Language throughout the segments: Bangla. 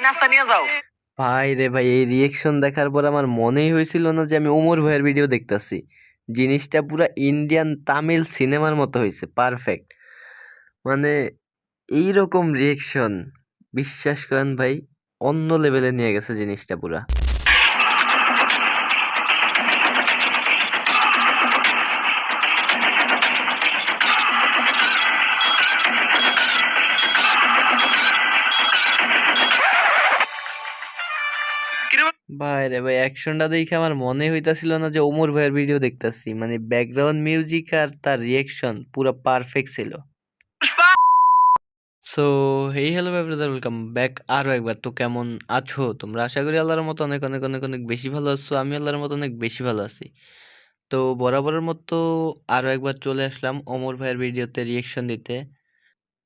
নাস্তা নিয়ে যাও। ভাই রে ভাই, এই রিয়েকশন দেখার পর আমার মনেই হয়েছিল না যে আমি ওমর ভাইয়ের ভিডিও দেখতাছি। জিনিসটা পুরা ইন্ডিয়ান তামিল সিনেমার মতো হয়েছে, পারফেক্ট। মানে এইরকম রিয়েকশন, বিশ্বাস করেন ভাই, অন্য লেভেলে নিয়ে গেছে জিনিসটা পুরা। ভাই রে ভাই, অ্যাকশনটা দেখে আমার মনে হইতাছিল না যে ওমর ভাইয়ের ভিডিও দেখতাছি। মানে ব্যাকগ্রাউন্ড মিউজিক আর তার রিয়েকশন পুরো পারফেক্ট ছিল। সো হেই হ্যালো ভাই ব্রাদার, ওয়েলকাম ব্যাক আরো একবার। তো কেমন আছো তোমরা? আশা করি আল্লাহর মতো অনেক অনেক অনেক অনেক বেশি ভালো আছো। আমি আল্লাহর মতো অনেক বেশি ভালো আছি। তো বরাবরের মতো আরো একবার চলে আসলাম ওমর ভাইয়ের ভিডিওতে রিয়েকশন দিতে।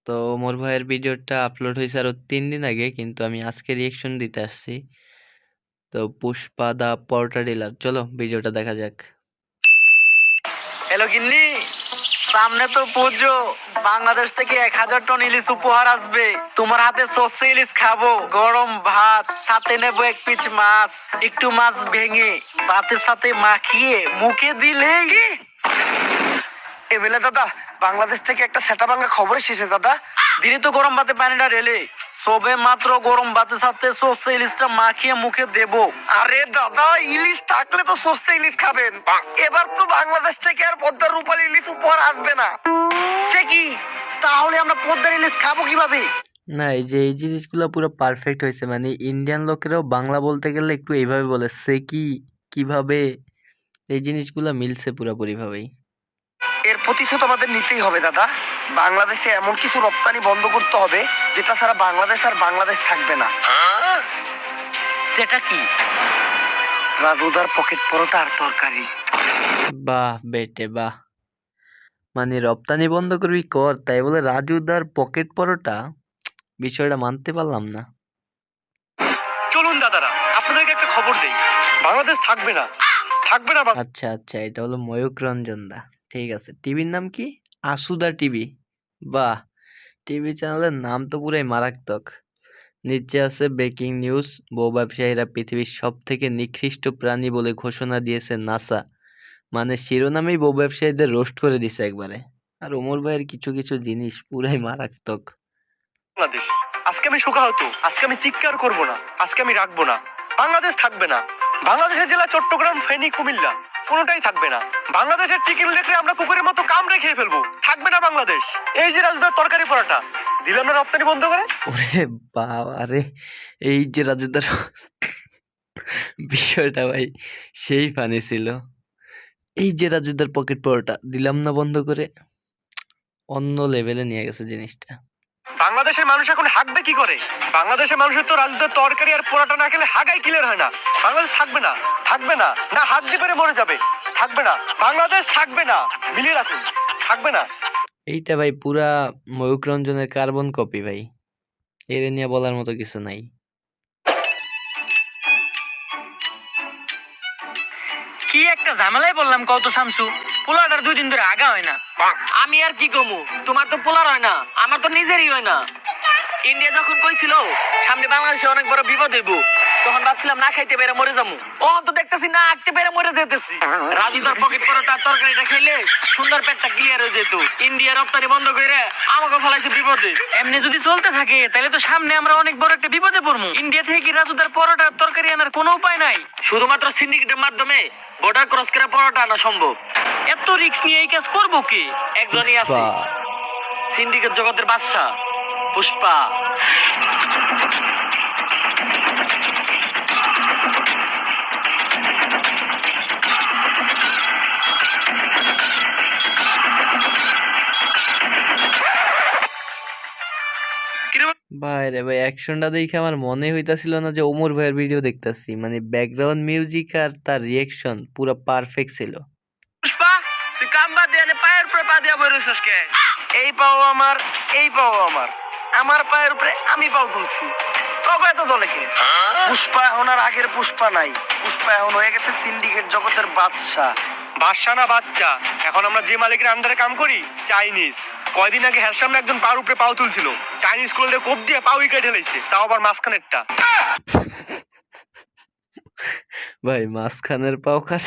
তো ওমর ভাইয়ের ভিডিওটা আপলোড হয়েছে আরো 3 দিন আগে, কিন্তু আমি আজকে রিয়েকশন দিতে আসছি। তো পুষ্পা দা পরোটা ডিলার, চলো ভিডিওটা দেখা যাক। হ্যালো গিন্নি, সামনে তো পুজো। বাংলাদেশ থেকে 1000 টন ইলিশ উপহার আসবে। তোমার হাতে সর্ষে ইলিশ খাবো, গরম ভাত, সাথে নেবো 1 পিস মাছ। একটু মাছ ভেঙে ভাতের সাথে মাখিয়ে মুখে দিলেই। এমএলএ দাদা, বাংলাদেশ থেকে একটা সেটা ভাঙা খবর এসেছে দাদা। দিনে তো গরম ভাতে পানিটা ঢেলে সবে মাত্র গরম ভাতের সাথে সর্ষে ইলিশটা মাখিয়ে মুখে দেবো। আরে দাদা, ইলিশ থাকলে তো সস্তা ইলিশ খাবেন। এবার তো বাংলাদেশ থেকে আর পদ্মার রূপালী ইলিশ উপহার আসবে না। সে কি? তাহলে আমরা পদ্মার ইলিশ খাবো কিভাবে? না, এই যে এই জিনিসগুলো পুরো পারফেক্ট হয়েছে। মানে ইন্ডিয়ান লোকেরাও বাংলা বলতে গেলে একটু এইভাবে বলে, সে কি, কিভাবে। এই জিনিসগুলো মিলছে পুরোপুরি ভাবেই। এর প্রতিশোধ আমাদের নিতেই হবে দাদা। বাংলাদেশে এমন কিছু রপ্তানি বন্ধ করতে হবে যেটা ছাড়া বাংলাদেশ আর বাংলাদেশ থাকবে না। সেটা কি? রাজুদার পকেট পরোটা আর তরকারি। বাহ বেটে বাহ। মানে রপ্তানি বন্ধ করবি কর, তাই বলে রাজুদার পকেট পরোটা, বিষয়টা মানতে পারলাম না। চলুন দাদারা, আপনাদেরকে একটা খবর দেই। বাংলাদেশ থাকবে না, থাকবে না। আচ্ছা আচ্ছা, এটা হলো ময়ূক রঞ্জন দা। ঠিক আছে, টিভির নাম কি? আসুদা টিভি। বাহ, টিভি চ্যানেলের নাম তো পুরাই মারাত্মক। নিচে আছে ব্রেকিং নিউজ, বউ ব্যবসায়ীরা পৃথিবীর সব থেকে নিকৃষ্ট প্রাণী বলে ঘোষণা দিয়েছে নাসা। মানে শিরোনামেই বউ ব্যবসায়ীদের রোস্ট করে দিছে একবারে। আর ওমর ভাইয়ের কিছু কিছু জিনিস পুরাই মারাত্মক। বাংলাদেশ আজকে আমি শোকাহত, আজকে আমি চিৎকার করব না, আজকে আমি রাখবো না। বাংলাদেশ থাকবে না। বাংলাদেশের জেলা চট্টগ্রাম, ফেনী, কুমিল্লা কোনোটাই থাকবে না। বাংলাদেশের চিকেন দেখলে আমরা কুকুরের মতো কামড়ে খেয়ে ফেলবো। থাকবে না বাংলাদেশ। এই যে রাজুদার তরকারি পরোটা দিলাম না রপ্তানি বন্ধ করে। ওরে বাবা রে, এই যে রাজুদার বিষয়টা ভাই সেই ফানি ছিল। এই যে রাজুদার পকেট পরোটা দিলাম না বন্ধ করে, অন্য লেভেলে নিয়ে গেছে জিনিসটা। বাংলাদেশের মানুষ এখন হাঁকবে কি করে? বাংলাদেশের মানুষের তো রাজুদার তরকারি আর পরোটা না খেলে হাগাই ক্লিয়ার হয় না। বাংলাদেশ থাকবে না, থাকবে না, না হাত দিয়ে পেরে মরে যাবে। থাকবে না, বাংলাদেশ থাকবে না। মিলিয়ে রাখুন, থাকবে না। এইটা ভাই পুরা ময়ূক রঞ্জনের কার্বন কপি ভাই, এর নিয়ে বলার মতো কিছু নাই। কি একটা ঝামেলায় বললাম কত শামসু, পোলাটার 2 দিন ধরে আগা হয় না। আমি আর কি কমু, তোমার তো পোলার হয় না, আমার তো নিজেরই হয় না। ইন্ডিয়া যখন কইছিল সামনে বাংলাদেশে অনেক বড় বিপদ হইব, তখন ভাবছিলাম না খাইতে পেরে মরে যাবো। অহন তো দেখতেছি না আঁকতে পেরে মরে যেতেছি। রাজুদার পকেট পরোটার তরকারিটা খাইলে সুন্দর পেটটা ক্লিয়ার হয়ে যেত। ইন্ডিয়া রপ্তানি বন্ধ করে আমাকে ফলাইছে বিপদে। এমনি যদি চলতে থাকে তাহলে তো সামনে আমরা অনেক বড় একটা বিপদে পড়বো। ইন্ডিয়া থেকে কি রাজুদার পরোটার তরকারি আনার কোনো উপায় নাই? শুধুমাত্র সিন্ডিকেটের মাধ্যমে বর্ডার ক্রস করে পরোটা আনা সম্ভব। এত রিস্ক নিয়ে এই কাজ করবো কি? একজনই আছে, পুষ্পা। সিন্ডিকেট জগতের বাদশা পুষ্পা। ভাই রে ভাই, অ্যাকশনটা দেখে আমার মনে হইতাছিল না যে ওমর ভাইয়ের ভিডিও দেখতাছি। মানে ব্যাকগ্রাউন্ড মিউজিক আর তার রিয়েকশন পুরো পারফেক্ট ছিল। পুষ্পা, তুই কাম বাদ দিয়ে পায়ের উপরে পা দিয়া বইরছিস কে? এই পাও আমার, এই পাও আমার, আমার পায়ের উপরে আমি পাও তুলছি। তবে এত দলে কে? পুষ্পা এখন আর আগের পুষ্পা নাই। পুষ্পা এখন হয়ে গেছে সিন্ডিকেট জগতের বাদশা। বাদশা না বাচ্চা, এখন আমরা যে মালিকের আন্ডারে কাম করি চাইনিজ। কয়দিন আগে হ্যার সামনে একজন পার উপরে পাও তুলছিল, চাইনিজ করলে কোপ দিয়ে পাও উইকেট ঢেলেছে, তাও আবার মাঝখানেরটা। ভাই মাঝখানের পাও খাস।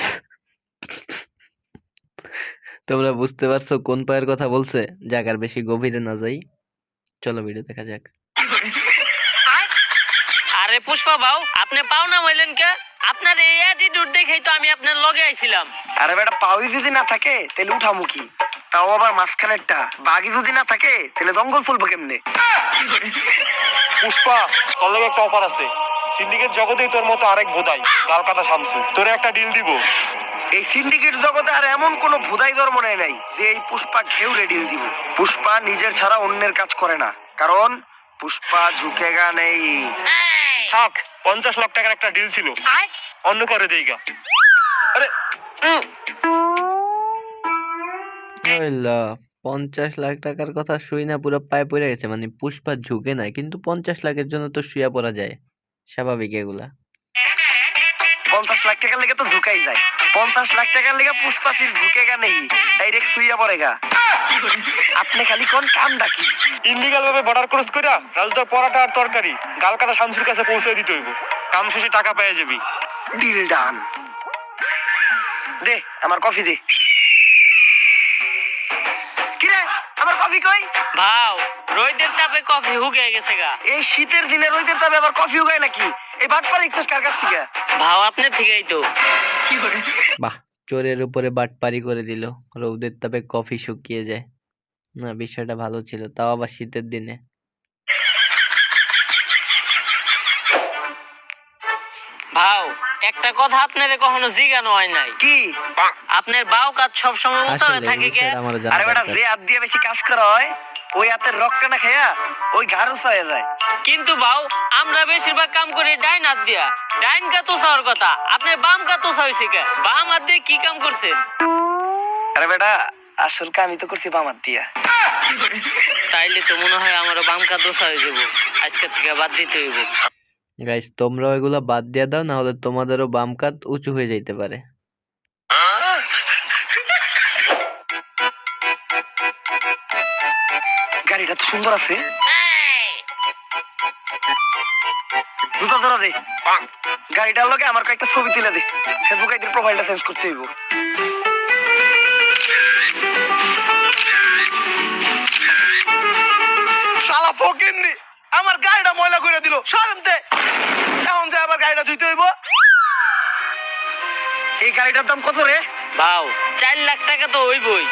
তোমরা বুঝতে পারছো কোন পায়ের কথা বলছে? যাক আর বেশি গভীরে না যাই, চলো ভিডিও দেখা যাক। আরে পুষ্পা বাউ, আপনি পাও না হইলেন কে? আপনার এই অ্যাটিটিউড দেখেই তো আমি আপনার লগে আইছিলাম। আরে বেটা, পাউই যদি না থাকে তাহলে উঠামুখী, তাও আবার মাঝখানেরটা। বাঘি যদি না থাকে তাহলে জঙ্গল চলবো কেমনে? পুষ্পা, তোর লগে একটা অফার আছে। সিন্ডিকেট জগতেই তোর মতো আরেক বোধাই কালকাতা শামসু, তোরে একটা ডিল দিব। এই সিন্ডিকেট জগতে আর এমন কোন ভুদাই ধর্ম নাই যে এই পুষ্পা ঘেউরে ডিল দিব। পুষ্পা নিজের ছাড়া অন্যের কাজ করে না, কারণ পুষ্পা ঝুঁকেগা নেই। থাক, 50 লাখ টাকার একটা ডিল ছিল, অন্য করে দেইগা। আরে হইলো 50 লাখ টাকার কথা শুই না পুরো পায়ে পড়ে গেছে। মানে পুষ্পা ঝুঁকে নাই, কিন্তু 50 লাখের জন্য তো শুয়ে পড়া যায়, স্বাভাবিক এগুলা। 50 লাখ টাকার লেগে তো ঝুঁকাই যায়। 50 লাখ টাকার লেগে পুষ্পা ফির ঝুঁকেগা নেই, ডাইরেক্ট শুইয়া পড়েগা। আপনি খালি কোন কাম ডাকি ইনলিগাল ভাবে বর্ডার ক্রস কইরা রাজুদার পরাটা আর তরকারি কালকাতা শামসুর কাছে পৌঁছে দিতে হইব। কাম শেষে টাকা পেয়ে যাবি। Deal done. দে আমার কফি দে। কিরে আমার কফি কই? ভাও, রোদের তাপে কফি হুগে গেছে গা। এই শীতের দিনে রোদের তাপে আবার কফি উগায় নাকি? এই বাটপার ইচ্ছাস কার কাছ থেকে? ভাও আপনার থেকেই তো। বাহ, চোরের উপরে বাটপারি করে দিল, রৌদের তাপে কফি শুকিয়ে যায়। না, বিষয়টা ভালো ছিল, তাও আবার শীতের দিনে। ভাও, একটা কথা আপনারে কখনো জিজ্ঞানো হয় নাই। কি? আপনার বাউ কাজ সবসময় উঁচা হয়ে আসলে এই থাকে কে? বিষয়টা আমার জানা আরে বেটা, দরকার। যে হাত দিয়ে বেশি কাজ করা হয় ওই হাতের রক্ত না খাইয়া ওই ঘাড় উঁচা হয়ে যায়। কিন্তু বাউ, আমরা বেশিরভাগ কাম করি ডাইন হাত দিয়া। ডাইন কাত উঁচা হওয়ার কথা, আপনার বাম কাত উঁচা হয়েছে কে? বাম হাত দিয়ে কি কাম করছে? আরে বেটা, আসল কামই তো করছি বাম হাত দিয়া। তাইলে তো মনে হয় আমারও বাম কাত উঁচা হয়ে যাবো। আজকের থেকে বাদ দিতে হইব। গাইস, তোমরাও এগুলা বাদ দিয়ে দাও, না হলে তোমাদেরও বাম কাত উঁচু হয়ে যাইতে পারে। গাড়িটা তো সুন্দর আছে। জুতা ধরা দে। গাড়িটার লগে আমার কয়েকটা ছবি তুলে দে, ফেসবুক আইডির প্রোফাইলটা চেঞ্জ করতে হইব। শালা ফকিন্নি আমার গাড়িটা ময়লা করে দিল, সরেনতে। এখন যে আবার গাড়িটা ধুইতে হইব। এই গাড়িটার দাম কত রে? ভাও, 4 লাখ টাকা তো হইবই।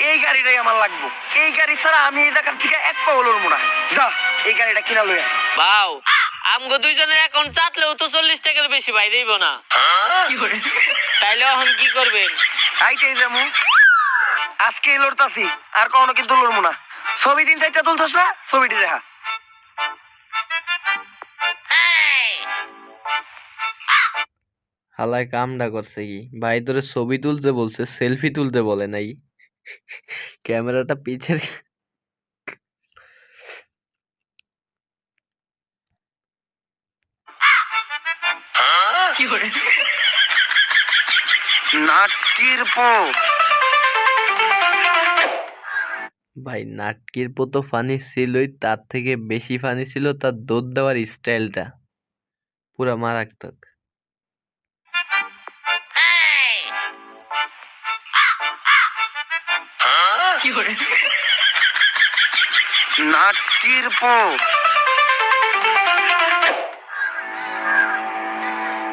এই গাড়িটাই আমার লাগবো। এই গাড়ি ছাড়া আমি এই জায়গার থেকে এক পাও লড়বো না। যা, এই গাড়িটা কিনা লইয়া। ভাও, আমগো দুইজনের অ্যাকাউন্ট চাটলেও তো 40 টাকার বেশি বাইরেইব না। তাইলে এখন কি করবেন? আইটাই যাবো, আজকে লড়তাছি, আর কখনো কিন্তু লড়বো না। ছবি দিন চারটা তুলছস না, ছবিটি দেখা। হালায় কামটা করছে কি ভাই, তোরে ছবি তুলতে বলছে, সেলফি তুলতে বলে নাই। ক্যামেরাটা পিছের। নাটকির পো। ভাই নাটকির পতো ফানি ছিলই, তার থেকে বেশি ফানি ছিল তার দৌড় দেওয়ার স্টাইলটা, পুরা মারাত্মক। নাটকির পো।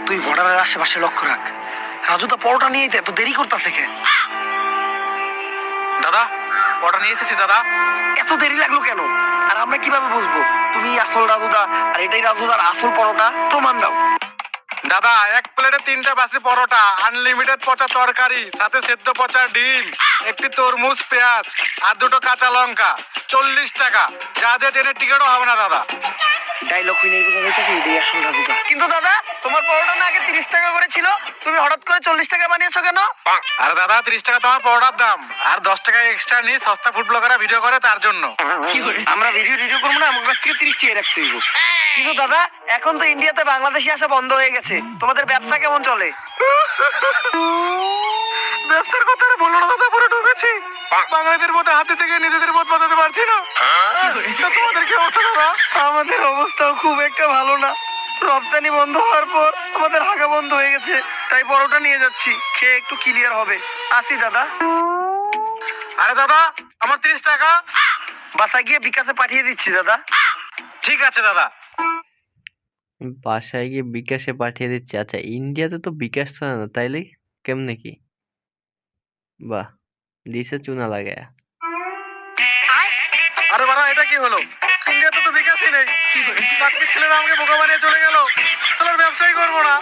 তুই বর্ডারের আশেপাশে লক্ষ্য রাখ। রাজু তো পরোটা নিয়ে এত দেরি করতেছে কে? দাদা, পটা নিয়ে এসেছি দাদা। এত দেরি লাগলো কেন? আর আমরা কিভাবে বুঝবো তুমি আসল রাজুদা আর এটাই রাজুদার আসল পরোটা? প্রমাণ দাও। দাদা, এক প্লেটে 3টা বাসি পরোটা, আনলিমিটেড পচা তরকারি, সাথে সেদ্ধ পচা ডিম, একটি তরমুজ, পেঁয়াজ আর 2টো কাঁচা লঙ্কা, 40 টাকা। যা দিয়ে ট্রেনের টিকিটও হবে না দাদা। ডায়লগ হইনি বোঝা যাইতেছে এটাই আসল রাজুদা। কিন্তু দাদা, তোমার পরোটা না আগে 30 টাকা করে ছিল, তুমি হঠাৎ করে 40 টাকা বানিয়েছো কেন? আর দাদা, 30 টাকা তোমার পরোটার দাম, আর 10 টাকা এক্সট্রা নিয়ে সস্তা ফুড ব্লগাররা ভিডিও করে তার জন্য। আমরা ভিডিও করবো না, আমার কাছ থেকে 30 টাকা রাখতে হইব। কিন্তু দাদা, এখন তো ইন্ডিয়াতে বাংলাদেশি আসা বন্ধ হয়ে গেছে, তোমাদের ব্যবসা কেমন চলে? ব্যবসার কথা আর বলো না দাদা, পুরো ঢুকেছি। বাঙালিদের মধ্যে হাতে থেকে নিজেদের মত বাঁধাতে পারছি না। তা তোমাদের কি অবস্থা দাদা? আমাদের অবস্থাও খুব একটা ভালো না। রপ্তানি বন্ধ হওয়ার পর আমাদের হাগা বন্ধ হয়ে গেছে, তাই পরোটা নিয়ে যাচ্ছি, খেয়ে একটু ক্লিয়ার হবে। আসি দাদা। আরে দাদা, আমার 30 টাকা। বাসা গিয়ে বিকাশে পাঠিয়ে দিচ্ছি দাদা। ঠিক আছে দাদা। বাসায় গিয়ে বিকাশে পাঠিয়ে দিচ্ছে। আচ্ছা, ইন্ডিয়াতে তো বিকাশ চলে না, তাইলে কেমনে কি? বাহ, দিছে চুনা লাগায়া। আরে বাড়া, এটা কি হলো? ইন্ডিয়াতে তো বিকাশই নেই। বাকি ছেলেরা আমাকে বোকা বানিয়ে চলে গেল। চলো ব্যবসাই করবো না।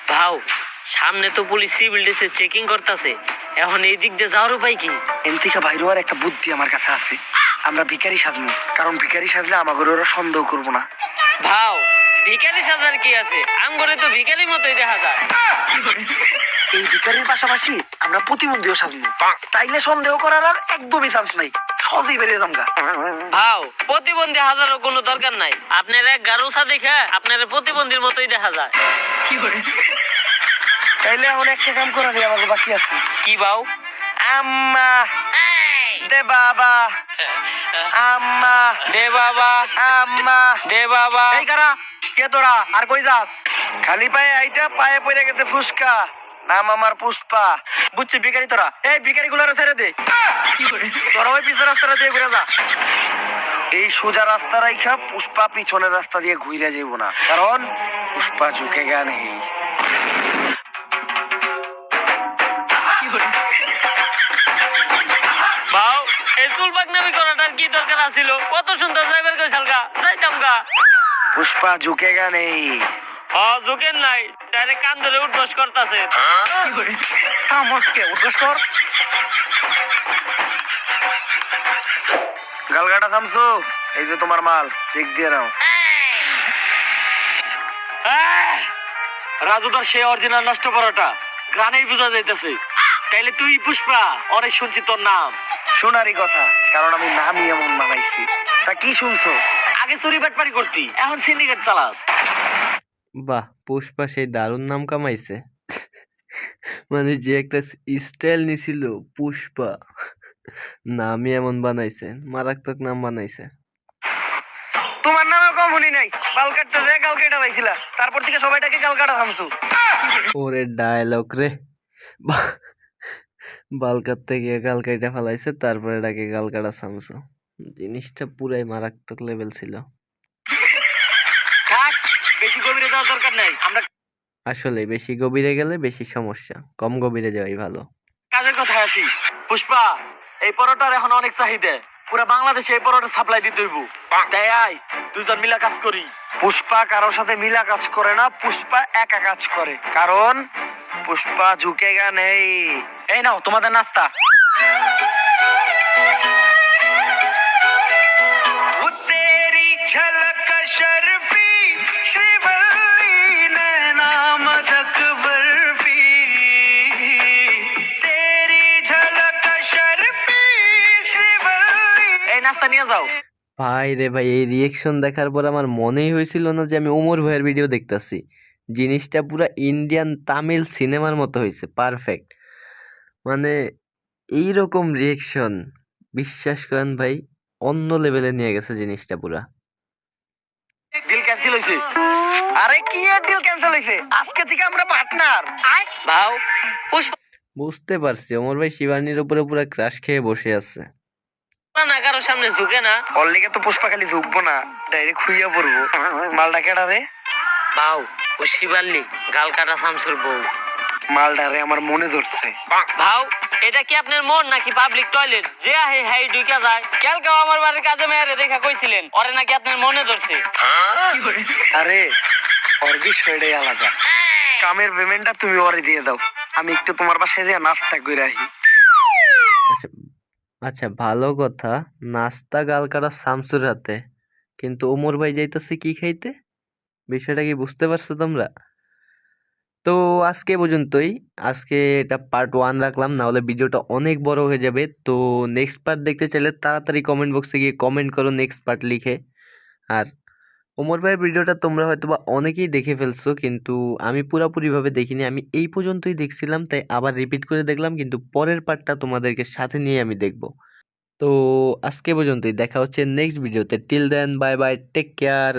ভাও, সামনে তো পুলিশ সিভিল ড্রেসে চেকিং করতেছে, এখন এই দিক দিয়ে যাওয়ার উপায় কি? এন থেকে বাইরে হওয়ার একটা বুদ্ধি আমার কাছে আছে। আমরা ভিখারি সাজবো, কারণ ভিখারি সাজলে আমাদের ওরা সন্দেহ করবো না। ভাও, ভিখারি সাজার কি আছে? আমগরে তো ভিখারির মতোই দেখা যায়। এই ভিখারির পাশাপাশি আমরা প্রতিবন্ধীও সাজবো, তাইলে সন্দেহ করার আর একদমই চান্স নাই, সহজেই বেরিয়ে যামগা। ভাও, প্রতিবন্ধী হাজারও কোনো দরকার নাই। আপনার এক গারুসা দেখে আপনার প্রতিবন্ধীর মতোই দেখা যায়। তাইলে এখন একটা কাম করারই আমাদের বাকি আছে। কি ভাও? আম্মা দে বাবা, আম্মা দে বাবা, আম্মা। দে বাবা। এই কারা, কে তোরা, আর কই যাস? খালি পায়ে আইটা পায়ে পড়ে গেছে ফুসকা, নাম আমার পুষ্পা। বুঝছি, ভিখারি তোরা। এই ভিখারি গুলারে ছেড়ে দে। তোরা ওই পিছের রাস্তাটা দিয়ে ঘুরে যা। এই সোজা রাস্তা রাইখা পুষ্পা পিছনের রাস্তা দিয়ে ঘুরে যাইব না, কারণ পুষ্পা ঝুঁকে গা নেই। ভাও, এই চুল পাকনামি করাটার কি দরকার আছিল? কত সুন্দর যাইবার কই সালকা, যাইতাম গা। পুষ্পা ঝুঁকে গা নেই। ঝুঁকেন নাই, ডাইরেক্ট কান ধরে উঠবস করতেছে। থামসকে উদ্দেশ্য কর। গালগাটা থামছো, এই যে তোমার মাল, চেক দিয়ে নাও। রাজুদার সে অরিজিনাল নষ্ট পরোটা গ্রানেই বোঝা যাইতেছে। তাইলে তুই পুষ্পা, অনেক শুনছি তোর নাম। শোনারই কথা, কারণ আমি নামই এমন বানাইছি। তা কি শুনছো? আগে চুরি বাটপারি করতি, এখন সিন্ডিকেট চালাস। বাহ, পুষ্পা সেই দারুণ নাম কামাইছে। মানে যে একটা স্টাইল নিছিল পুষ্পা, নামই এমন বানাইছে, মারাত্মক নাম বানাইছে। তোমার নামে কম শুনি নাই। বাল কাটতে যে গাল কেটে লাইছিলা, তারপর থেকে সবাইটাকে গাল কাটা থামছো। ওরে ডায়লগ রে। বা- বাল কাটতে গিয়ে গাল কাইটা ফেলাইছে, তারপরে এটাকে গাল কাটা সামসু। জিনিসটা পুরাই মারাত্মক লেভেল ছিল। থাক, বেশি গভীরে যাওয়ার দরকার নাই। আমরা আসলে বেশি গভীরে গেলে বেশি সমস্যা, কম গভীরে যাওয়াই ভালো। কাজের কথায় আসি। পুষ্পা, এই পরোটার এখন অনেক চাহিদা। পুরা বাংলাদেশে এই পরোটা সাপ্লাই দিতে হইব। তাই আয়, দুজন মিলা কাজ করি। পুষ্পা কারোর সাথে মিলা কাজ করে না, পুষ্পা একা কাজ করে, কারণ পুষ্পা ঝুঁকে গা নেই। এই নাও তোমাদের নাস্তা। এই নাস্তা নিয়ে যাও। ভাই রে ভাই, এই রিয়েকশন দেখার পর আমার মনেই হয়েছিল না যে আমি ওমর ভাইয়ের ভিডিও দেখতাছি। জিনিসটা পুরা ইন্ডিয়ান তামিল সিনেমার মতো হয়েছে, পারফেক্ট। মানে এইরকম রিয়েকশন, বিশ্বাস করেন ভাই, অন্য লেভেলে নিয়ে গেছে জিনিসটা পুরা। ডিল ক্যান্সেল হইছে। আরে কি এর ডিল ক্যান্সেল হইছে? আজকে থেকে আমরা পার্টনার। ভাও, পুষ্পা বুঝতে পারছি ওমর ভাই শিবানীর উপরে পুরা ক্রাশ খেয়ে বসে আছে। না কারো সামনে ঝুঁকে না। ওর লিগে তো পুষ্পা খালি ঝুঁকবো না, ডাইরেক্ট খুইয়া পড়বো। মালটা কেডা রে? ভাও, ও শিবাল্লি, গাল কাটা শামসুর বউ। মালটারে আমার মনে ধরছে। ভাও, এটা কি আপনার মন নাকি পাবলিক টয়লেট? যে আহে হাই ঢুকা যায়। কালকেও আমার বাড়ির কাজে মেয়ারে দেখা কইছিলেন, ওরে নাকি আপনার মনে ধরছে। আরে ওর বিষয়টাই আলাদা। কামের পেমেন্টটা তুমি ওরে দিয়ে দাও, আমি একটু তোমার বাসায় দিয়ে নাস্তা করে আহি। আচ্ছা আচ্ছা, ভালো কথা। নাস্তা গাল কাটা শামসুর হাতে, কিন্তু ওমর ভাই যাইতাছে কি খাইতে? বিষয়টা কি বুঝতে পারছো তোমরা? তো আজকে পর্যন্তই। আজকে এটা পার্ট 1 রাখলাম, না হলে ভিডিওটা অনেক বড় হয়ে যাবে। তো নেক্সট পার্ট দেখতে চাইলে তাড়াতাড়ি কমেন্ট বক্সে গিয়ে কমেন্ট করো নেক্সট পার্ট লিখে। আর ওমর ভাইয়ের ভিডিওটা তোমরা হয়তোবা অনেকেই দেখে ফেলছো, কিন্তু আমি পুরোপুরিভাবে দেখিনি। আমি এই পর্যন্তই দেখছিলাম, তাই আবার রিপিট করে দেখলাম, কিন্তু পরের পার্টটা তোমাদেরকে সাথে নিয়ে আমি দেখব। তো আজকে পর্যন্তই, দেখা হচ্ছে নেক্সট ভিডিওতে। Till then, bye bye, take care.